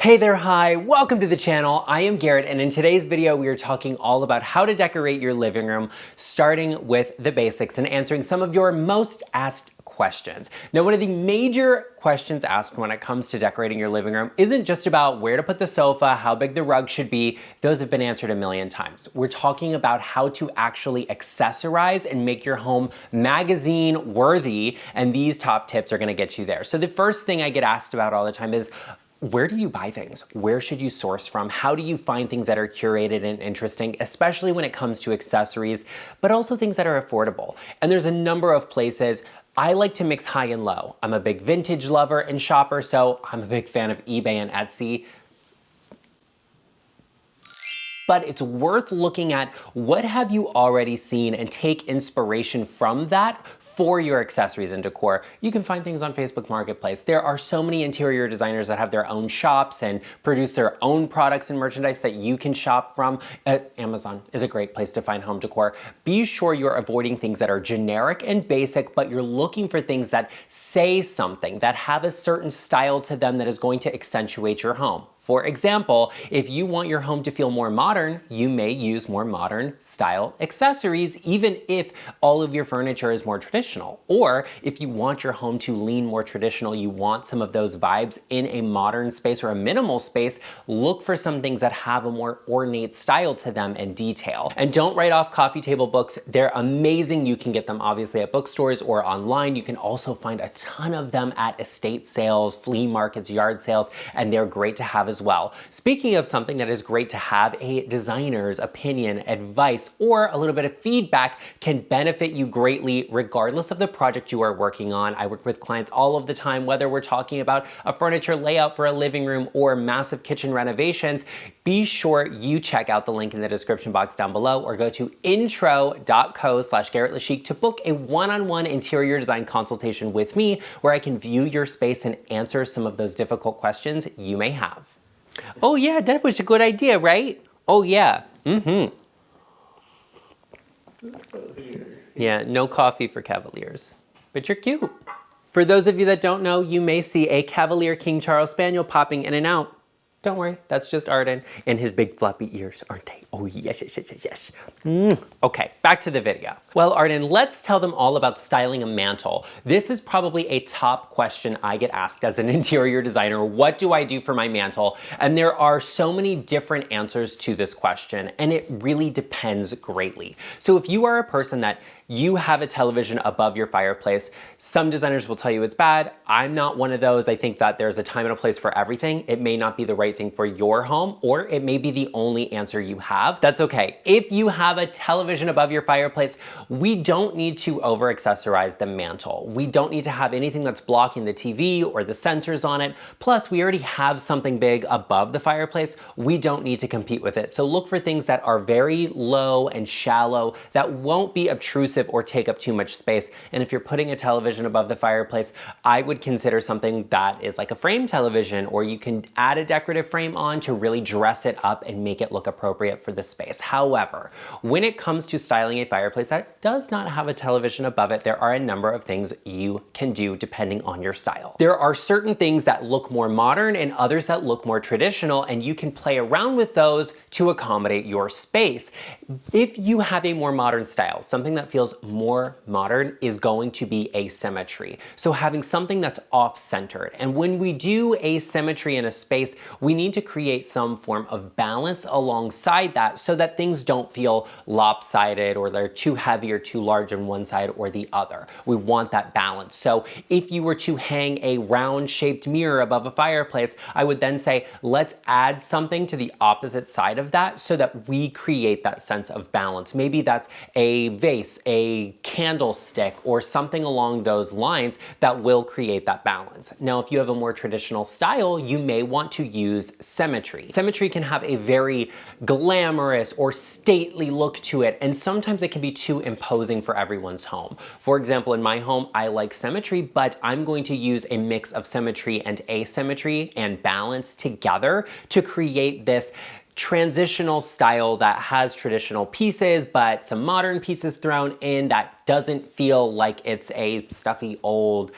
Hey there, hi, welcome to the channel. I am Garrett, and in today's video, we are talking all about how to decorate your living room, starting with the basics and answering some of your most asked questions. Now, one of the major questions asked when it comes to decorating your living room isn't just about where to put the sofa, how big the rug should be. Those have been answered a million times. We're talking about how to actually accessorize and make your home magazine worthy, and these top tips are gonna get you there. So the first thing I get asked about all the time is, where do you buy things? Where should you source from? How do you find things that are curated and interesting, especially when it comes to accessories, but also things that are affordable? And there's a number of places. I like to mix high and low. I'm a big vintage lover and shopper, so I'm a big fan of eBay and Etsy. But it's worth looking at what have you already seen and take inspiration from that for your accessories and decor. You can find things on Facebook Marketplace. There are so many interior designers that have their own shops and produce their own products and merchandise that you can shop from. Amazon is a great place to find home decor. Be sure you're avoiding things that are generic and basic, but you're looking for things that say something, that have a certain style to them that is going to accentuate your home. For example, if you want your home to feel more modern, you may use more modern style accessories, even if all of your furniture is more traditional. Or if you want your home to lean more traditional, you want some of those vibes in a modern space or a minimal space, look for some things that have a more ornate style to them and detail. And don't write off coffee table books. They're amazing. You can get them obviously at bookstores or online. You can also find a ton of them at estate sales, flea markets, yard sales, and they're great to have as well. Speaking of something that is great to have, a designer's opinion, advice, or a little bit of feedback can benefit you greatly regardless of the project you are working on. I work with clients all of the time, whether we're talking about a furniture layout for a living room or massive kitchen renovations. Be sure you check out the link in the description box down below or go to intro.co/GarrettLeChic to book a one-on-one interior design consultation with me where I can view your space and answer some of those difficult questions you may have. Oh yeah, that was a good idea, right? Oh yeah, Yeah, no coffee for Cavaliers, but you're cute. For those of you that don't know, you may see a Cavalier King Charles Spaniel popping in and out. Don't worry, that's just Arden and his big floppy ears, aren't they? Oh yes, yes, yes, yes, yes. Okay, back to the video. Well, Arden, let's tell them all about styling a mantle. This is probably a top question I get asked as an interior designer. What do I do for my mantle? And there are so many different answers to this question, and it really depends greatly. So if you are a person that you have a television above your fireplace, some designers will tell you it's bad. I'm not one of those. I think that there's a time and a place for everything. It may not be the right thing for your home, or it may be the only answer you have. That's okay. If you have a television above your fireplace, we don't need to over accessorize the mantle. We don't need to have anything that's blocking the TV or the sensors on it. Plus, we already have something big above the fireplace. We don't need to compete with it. So look for things that are very low and shallow that won't be obtrusive or take up too much space. And if you're putting a television above the fireplace, I would consider something that is like a frame television, or you can add a decorative frame on to really dress it up and make it look appropriate for the space. However, when it comes to styling a fireplace that does not have a television above it, there are a number of things you can do depending on your style. There are certain things that look more modern and others that look more traditional, and you can play around with those to accommodate your space. If you have a more modern style, something that feels more modern is going to be asymmetry. So having something that's off-centered. And when we do asymmetry in a space, we need to create some form of balance alongside that so that things don't feel lopsided or they're too heavy or too large on one side or the other. We want that balance. So if you were to hang a round-shaped mirror above a fireplace, I would then say, let's add something to the opposite side of that so that we create that sense of balance. Maybe that's a vase, a candlestick, or something along those lines that will create that balance. Now, if you have a more traditional style, you may want to use symmetry. Symmetry can have a very glamorous or stately look to it, and sometimes it can be too imposing for everyone's home. For example, in my home, I like symmetry, but I'm going to use a mix of symmetry and asymmetry and balance together to create this transitional style that has traditional pieces, but some modern pieces thrown in that doesn't feel like it's a stuffy old,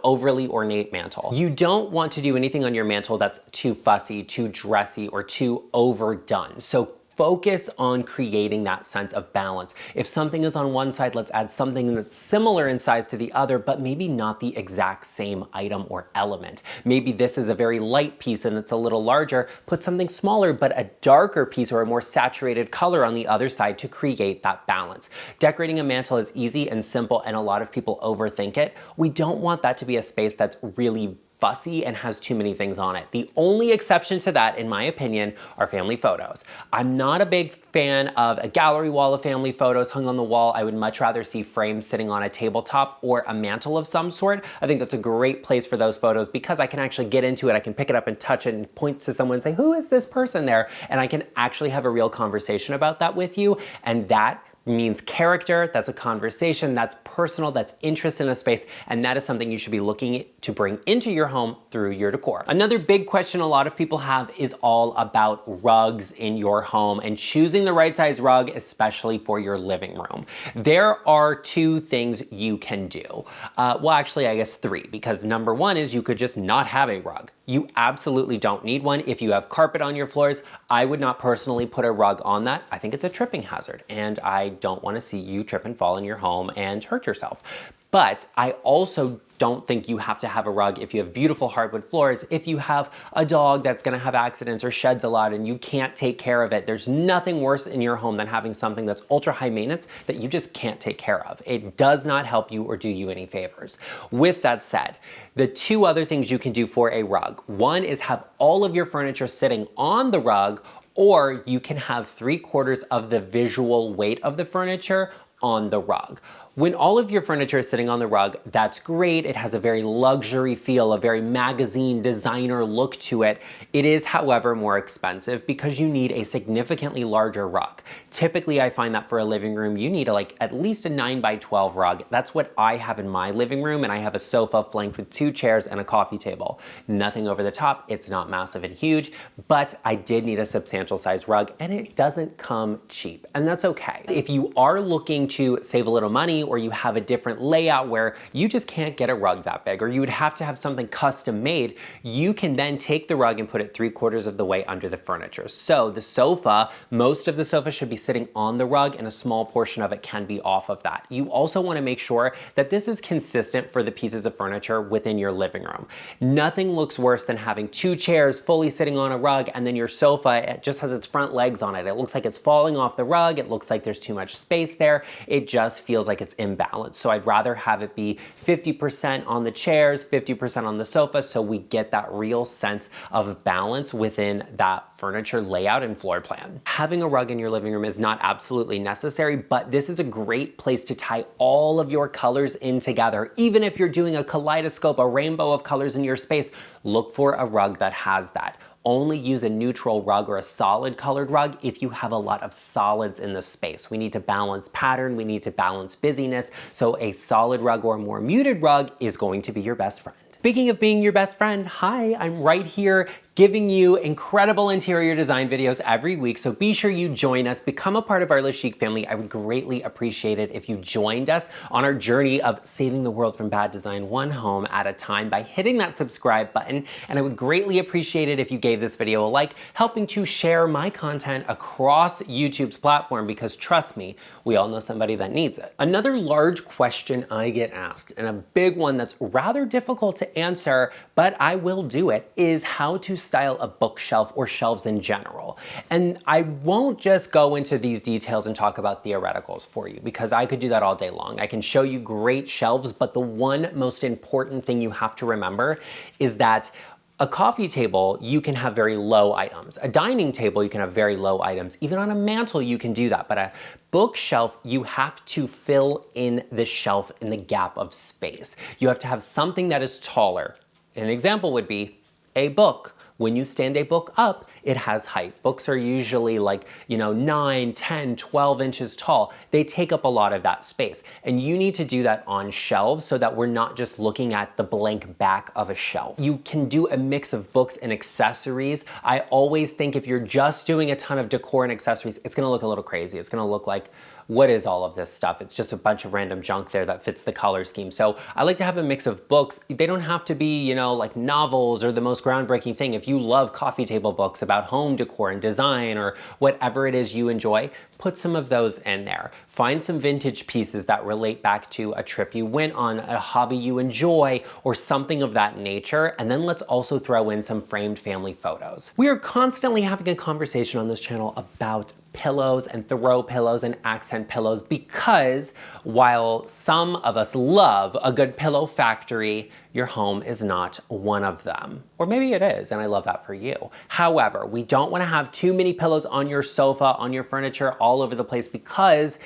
overly ornate mantle. You don't want to do anything on your mantle that's too fussy, too dressy, or too overdone. So focus on creating that sense of balance. If something is on one side, let's add something that's similar in size to the other, but maybe not the exact same item or element. Maybe this is a very light piece and it's a little larger. Put something smaller, but a darker piece or a more saturated color on the other side to create that balance. Decorating a mantle is easy and simple, and a lot of people overthink it. We don't want that to be a space that's really fussy and has too many things on it. The only exception to that, in my opinion, are family photos. I'm not a big fan of a gallery wall of family photos hung on the wall. I would much rather see frames sitting on a tabletop or a mantle of some sort. I think that's a great place for those photos because I can actually get into it. I can pick it up and touch it and point to someone and say, who is this person there? And I can actually have a real conversation about that with you. And that means character, that's a conversation, that's personal, that's interest in a space, and that is something you should be looking to bring into your home through your decor. Another big question a lot of people have is all about rugs in your home and choosing the right size rug, especially for your living room. There are two things you can do. Well, actually, I guess three, because number one is you could just not have a rug. You absolutely don't need one. If you have carpet on your floors, I would not personally put a rug on that. I think it's a tripping hazard, and I don't want to see you trip and fall in your home and hurt yourself. But I also don't think you have to have a rug if you have beautiful hardwood floors. If you have a dog that's gonna have accidents or sheds a lot and you can't take care of it, there's nothing worse in your home than having something that's ultra high maintenance that you just can't take care of. It does not help you or do you any favors. With that said, the two other things you can do for a rug. One is have all of your furniture sitting on the rug, or you can have 3/4 of the visual weight of the furniture on the rug. When all of your furniture is sitting on the rug, that's great. It has a very luxury feel, a very magazine designer look to it. It is, however, more expensive because you need a significantly larger rug. Typically, I find that for a living room, you need at least a 9x12 rug. That's what I have in my living room, and I have a sofa flanked with 2 chairs and a coffee table. Nothing over the top. It's not massive and huge, but I did need a substantial size rug, and it doesn't come cheap, and that's okay. If you are looking to save a little money, or you have a different layout where you just can't get a rug that big, or you would have to have something custom made, you can then take the rug and put it 3/4 of the way under the furniture. So the sofa, most of the sofa should be sitting on the rug, and a small portion of it can be off of that. You also want to make sure that this is consistent for the pieces of furniture within your living room. Nothing looks worse than having 2 chairs fully sitting on a rug, and then your sofa, it just has its front legs on it. It looks like it's falling off the rug. It looks like there's too much space there. It just feels like it's imbalanced. So I'd rather have it be 50% on the chairs, 50% on the sofa, so we get that real sense of balance within that furniture layout and floor plan. Having a rug in your living room is not absolutely necessary, but this is a great place to tie all of your colors in together. Even if you're doing a kaleidoscope, a rainbow of colors in your space, look for a rug that has that. Only use a neutral rug or a solid colored rug if you have a lot of solids in the space. We need to balance pattern, we need to balance busyness, so a solid rug or a more muted rug is going to be your best friend. Speaking of being your best friend, hi, I'm right here giving you incredible interior design videos every week, so be sure you join us, become a part of our GarrettLeChic family. I would greatly appreciate it if you joined us on our journey of saving the world from bad design one home at a time by hitting that subscribe button, and I would greatly appreciate it if you gave this video a like, helping to share my content across YouTube's platform, because trust me, we all know somebody that needs it. Another large question I get asked, and a big one that's rather difficult to answer, but I will do it, is how to style a bookshelf or shelves in general. And I won't just go into these details and talk about theoreticals for you, because I could do that all day long. I can show you great shelves, but the one most important thing you have to remember is that a coffee table, you can have very low items. A dining table, you can have very low items. Even on a mantle, you can do that. But a bookshelf, you have to fill in the shelf in the gap of space. You have to have something that is taller. An example would be a book When you stand a book up, it has height. Books are usually like, 9, 10, 12 inches tall. They take up a lot of that space. And you need to do that on shelves so that we're not just looking at the blank back of a shelf. You can do a mix of books and accessories. I always think if you're just doing a ton of decor and accessories, it's gonna look a little crazy. It's gonna look like, what is all of this stuff? It's just a bunch of random junk there that fits the color scheme. So I like to have a mix of books. They don't have to be, like novels or the most groundbreaking thing. If you love coffee table books about home decor and design or whatever it is you enjoy, put some of those in there. Find some vintage pieces that relate back to a trip you went on, a hobby you enjoy, or something of that nature. And then let's also throw in some framed family photos. We are constantly having a conversation on this channel about pillows and throw pillows and accent pillows because while some of us love a good pillow factory, your home is not one of them. Or maybe it is, and I love that for you. However, we don't want to have too many pillows on your sofa, on your furniture, all over the place, because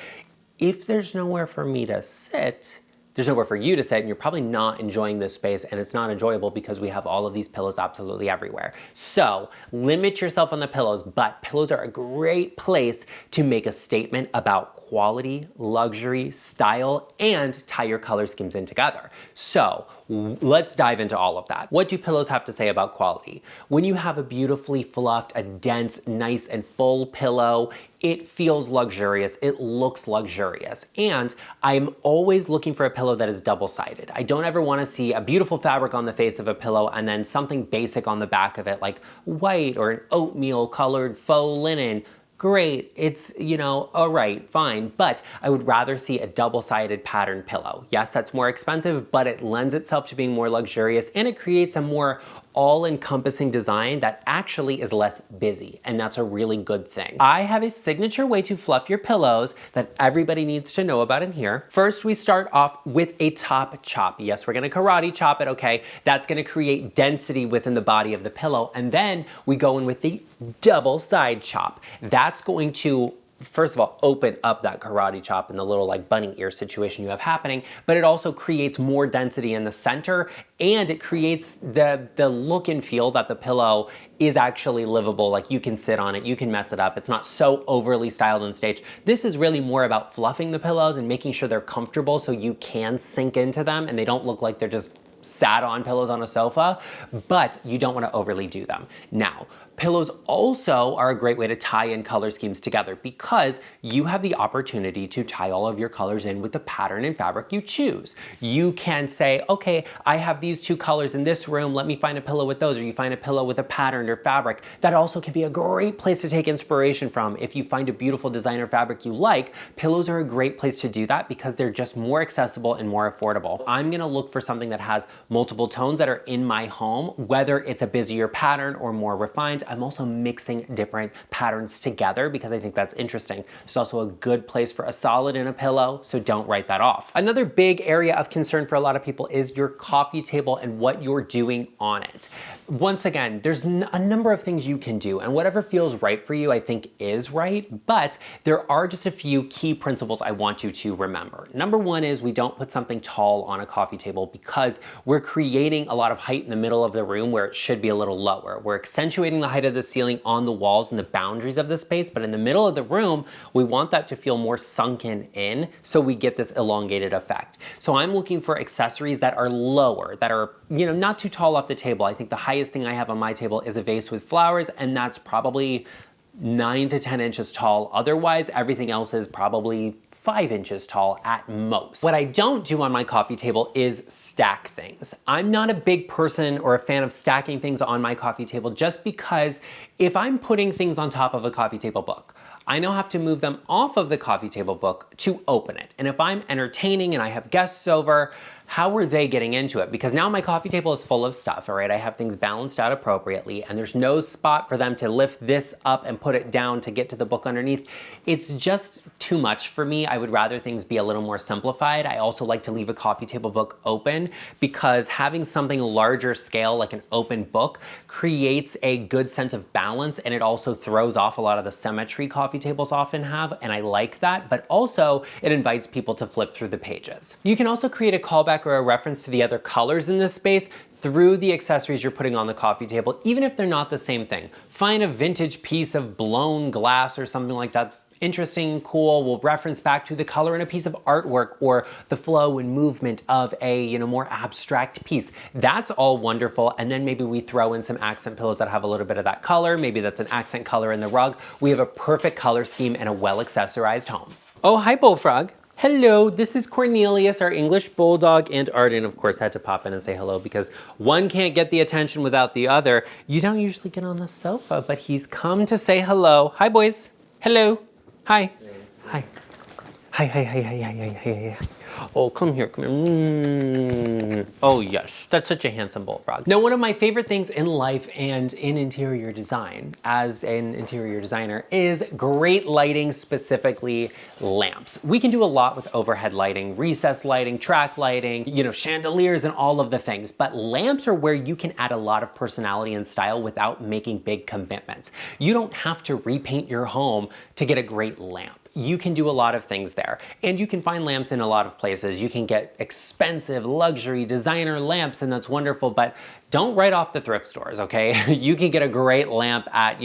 if there's nowhere for me to sit, there's nowhere for you to sit, and you're probably not enjoying this space, and it's not enjoyable because we have all of these pillows absolutely everywhere. So limit yourself on the pillows, but pillows are a great place to make a statement about quality, luxury, style, and tie your color schemes in together. So let's dive into all of that. What do pillows have to say about quality? When you have a beautifully fluffed, a dense, nice, and full pillow, it feels luxurious, it looks luxurious. And I'm always looking for a pillow that is double-sided. I don't ever wanna see a beautiful fabric on the face of a pillow and then something basic on the back of it, like white or an oatmeal colored faux linen. Great, it's, all right, fine, but I would rather see a double-sided patterned pillow. Yes, that's more expensive, but it lends itself to being more luxurious and it creates a more all-encompassing design that actually is less busy, and that's a really good thing. I have a signature way to fluff your pillows that everybody needs to know about in here. First, we start off with a top chop. Yes, we're gonna karate chop it, okay? That's gonna create density within the body of the pillow, and then we go in with the double side chop. That's going to, first of all, open up that karate chop and the little like bunny ear situation you have happening, but it also creates more density in the center, and it creates the look and feel that the pillow is actually livable. Like you can sit on it, you can mess it up. It's not so overly styled and staged. This is really more about fluffing the pillows and making sure they're comfortable so you can sink into them and they don't look like they're just sat on pillows on a sofa, but you don't want to overly do them. Now, pillows also are a great way to tie in color schemes together because you have the opportunity to tie all of your colors in with the pattern and fabric you choose. You can say, okay, I have these two colors in this room, let me find a pillow with those, or you find a pillow with a pattern or fabric. That also can be a great place to take inspiration from. If you find a beautiful designer fabric you like, pillows are a great place to do that because they're just more accessible and more affordable. I'm gonna look for something that has multiple tones that are in my home, whether it's a busier pattern or more refined. I'm also mixing different patterns together because I think that's interesting. It's also a good place for a solid in a pillow, so don't write that off. Another big area of concern for a lot of people is your coffee table and what you're doing on it. Once again, there's a number of things you can do, and whatever feels right for you, I think is right, but there are just a few key principles I want you to remember. Number one is we don't put something tall on a coffee table because we're creating a lot of height in the middle of the room where it should be a little lower. We're accentuating the height of the ceiling on the walls and the boundaries of the space, but in the middle of the room, we want that to feel more sunken in so we get this elongated effect. So I'm looking for accessories that are lower, that are, not too tall off the table. I think the highest thing I have on my table is a vase with flowers, and that's probably 9 to 10 inches tall. Otherwise, everything else is probably 5 inches tall at most. What I don't do on my coffee table is stack things. I'm not a big person or a fan of stacking things on my coffee table just because if I'm putting things on top of a coffee table book, I now have to move them off of the coffee table book to open it. And if I'm entertaining and I have guests over, how are they getting into it? Because now my coffee table is full of stuff, all right? I have things balanced out appropriately, and there's no spot for them to lift this up and put it down to get to the book underneath. It's just too much for me. I would rather things be a little more simplified. I also like to leave a coffee table book open because having something larger scale, like an open book, creates a good sense of balance, and it also throws off a lot of the symmetry coffee tables often have, and I like that, but also it invites people to flip through the pages. You can also create a callback feedback or a reference to the other colors in this space through the accessories you're putting on the coffee table, even if they're not the same thing. Find a vintage piece of blown glass or something like that. Interesting, cool, will reference back to the color in a piece of artwork or the flow and movement of a more abstract piece. That's all wonderful. And then maybe we throw in some accent pillows that have a little bit of that color. Maybe that's an accent color in the rug. We have a perfect color scheme and a well accessorized home. Oh, hi Bullfrog. Hello, this is Cornelius, our English Bulldog, and Arden, of course, had to pop in and say hello because one can't get the attention without the other. You don't usually get on the sofa, but he's come to say hello. Hi, boys. Hello. Hi. Hi. Hi, hi, hi, hi, hi, hi, hi. Oh, come here, come here. Oh, yes, that's such a handsome bullfrog. Now, one of my favorite things in life and in interior design, as an interior designer, is great lighting, specifically lamps. We can do a lot with overhead lighting, recessed lighting, track lighting, chandeliers and all of the things, but lamps are where you can add a lot of personality and style without making big commitments. You don't have to repaint your home to get a great lamp. You can do a lot of things there, and you can find lamps in a lot of places. You can get expensive luxury designer lamps, and that's wonderful, but don't write off the thrift stores, okay? You can get a great lamp at,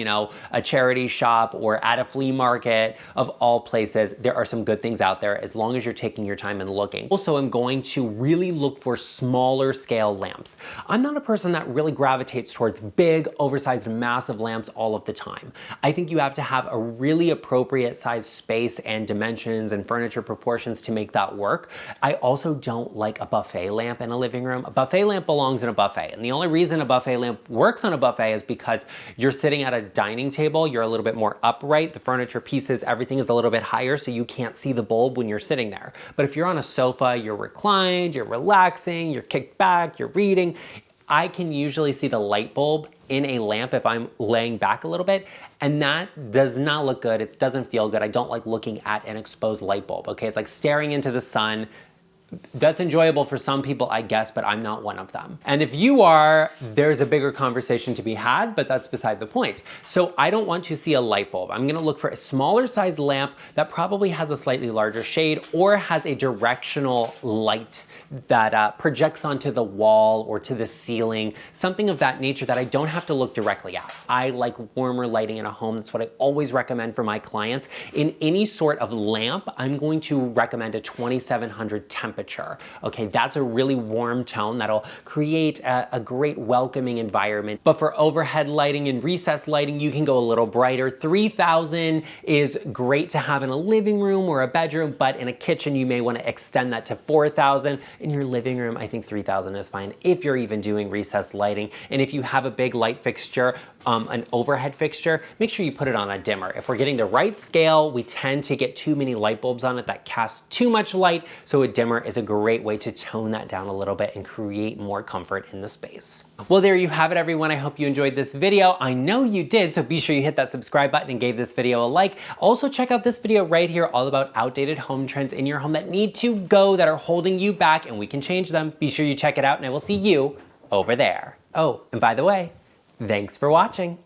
a charity shop or at a flea market. Of all places, there are some good things out there as long as you're taking your time and looking. Also, I'm going to really look for smaller scale lamps. I'm not a person that really gravitates towards big, oversized, massive lamps all of the time. I think you have to have a really appropriate size space and dimensions and furniture proportions to make that work. I also don't like a buffet lamp in a living room. A buffet lamp belongs in a buffet, and the only reason a buffet lamp works on a buffet is because you're sitting at a dining table, you're a little bit more upright, the furniture pieces, everything is a little bit higher, so you can't see the bulb when you're sitting there. But if you're on a sofa, you're reclined, you're relaxing, you're kicked back, you're reading, I can usually see the light bulb in a lamp if I'm laying back a little bit, and that does not look good. It doesn't feel good. I don't like looking at an exposed light bulb, okay? It's like staring into the sun. That's enjoyable for some people, I guess, but I'm not one of them. And if you are, there's a bigger conversation to be had, but that's beside the point. So I don't want to see a light bulb. I'm gonna look for a smaller size lamp that probably has a slightly larger shade or has a directional light that projects onto the wall or to the ceiling, something of that nature that I don't have to look directly at. I like warmer lighting in a home. That's what I always recommend for my clients. In any sort of lamp, I'm going to recommend a 2700 temperature. Okay, that's a really warm tone that'll create a great welcoming environment. But for overhead lighting and recessed lighting, you can go a little brighter. 3000 is great to have in a living room or a bedroom, but in a kitchen, you may want to extend that to 4000. In your living room, I think 3000 is fine if you're even doing recessed lighting. And if you have a big light fixture, an overhead fixture, make sure you put it on a dimmer. If we're getting the right scale, we tend to get too many light bulbs on it that cast too much light, so a dimmer is a great way to tone that down a little bit and create more comfort in the space. Well, there you have it, everyone. I hope you enjoyed this video. I know you did, so be sure you hit that subscribe button and gave this video a like. Also, check out this video right here, all about outdated home trends in your home that need to go, that are holding you back, and we can change them. Be sure you check it out, and I will see you over there. Oh, and by the way, thanks for watching.